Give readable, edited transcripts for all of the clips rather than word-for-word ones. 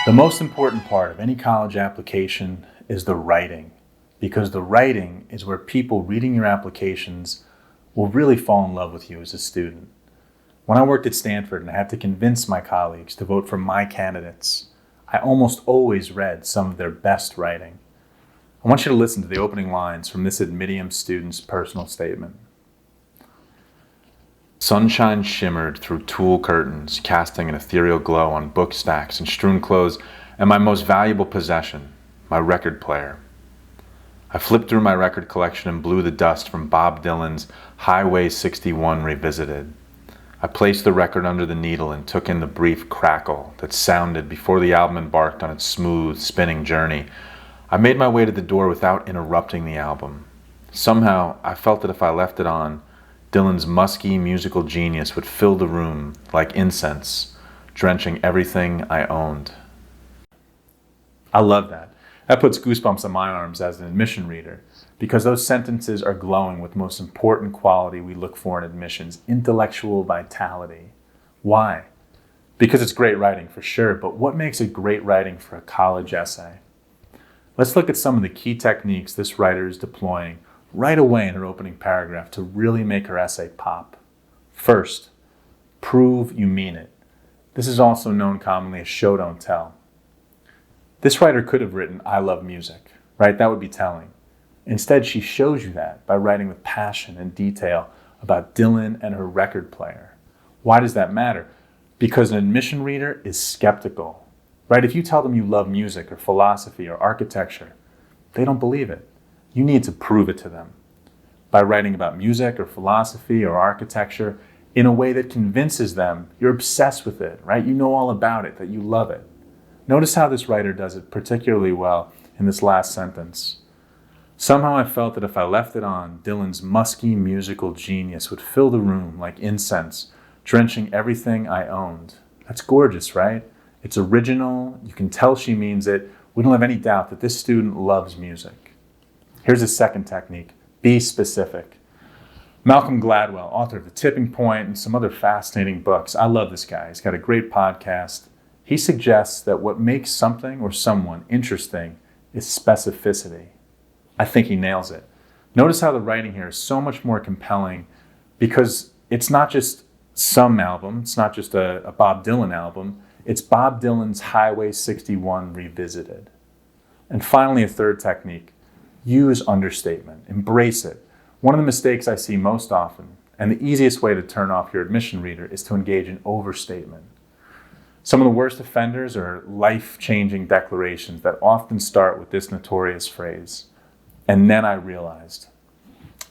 The most important part of any college application is the writing, because the writing is where people reading your applications will really fall in love with you as a student. When I worked at Stanford and I had to convince my colleagues to vote for my candidates, I almost always read some of their best writing. I want you to listen to the opening lines from this Admitium student's personal statement. Sunshine shimmered through tulle curtains, casting an ethereal glow on book stacks and strewn clothes, and my most valuable possession, my record player. I flipped through my record collection and blew the dust from Bob Dylan's Highway 61 Revisited. I placed the record under the needle and took in the brief crackle that sounded before the album embarked on its smooth, spinning journey. I made my way to the door without interrupting the album. Somehow, I felt that if I left it on, Dylan's musky musical genius would fill the room like incense, drenching everything I owned. I love that. That puts goosebumps on my arms as an admission reader, because those sentences are glowing with the most important quality we look for in admissions, intellectual vitality. Why? Because it's great writing for sure, but what makes it great writing for a college essay? Let's look at some of the key techniques this writer is deploying right away in her opening paragraph to really make her essay pop. First, prove you mean it. This is also known commonly as show don't tell. This writer could have written, I love music, right? That would be telling. Instead, she shows you that by writing with passion and detail about Dylan and her record player. Why does that matter? Because an admission reader is skeptical, right? If you tell them you love music or philosophy or architecture, they don't believe it. You need to prove it to them by writing about music or philosophy or architecture in a way that convinces them you're obsessed with it, right? You know all about it, that you love it. Notice how this writer does it particularly well in this last sentence. Somehow I felt that if I left it on, Dylan's musky musical genius would fill the room like incense, drenching everything I owned. That's gorgeous, right? It's original. You can tell she means it. We don't have any doubt that this student loves music. Here's a second technique. Be specific. Malcolm Gladwell, author of The Tipping Point and some other fascinating books. I love this guy. He's got a great podcast. He suggests that what makes something or someone interesting is specificity. I think he nails it. Notice how the writing here is so much more compelling because it's not just some album. It's not just a Bob Dylan album. It's Bob Dylan's Highway 61 Revisited. And finally, a third technique. Use understatement. Embrace it. One of the mistakes I see most often, and the easiest way to turn off your admission reader, is to engage in overstatement. Some of the worst offenders are life-changing declarations that often start with this notorious phrase, and then I realized.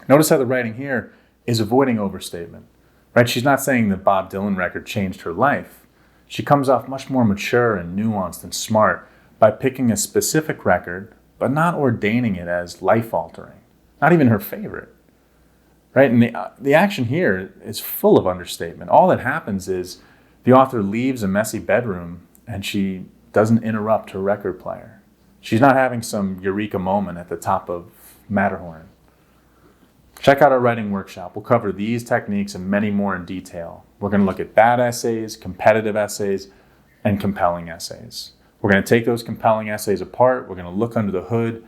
Notice how the writing here is avoiding overstatement, right? She's not saying the Bob Dylan record changed her life. She comes off much more mature and nuanced and smart by picking a specific record, but not ordaining it as life-altering, not even her favorite, right? And the action here is full of understatement. All that happens is the author leaves a messy bedroom and she doesn't interrupt her record player. She's not having some eureka moment at the top of Matterhorn. Check out our writing workshop. We'll cover these techniques and many more in detail. We're going to look at bad essays, competitive essays, and compelling essays. We're going to take those compelling essays apart. We're going to look under the hood,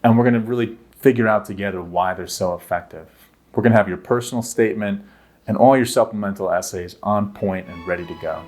and we're going to really figure out together why they're so effective. We're going to have your personal statement and all your supplemental essays on point and ready to go.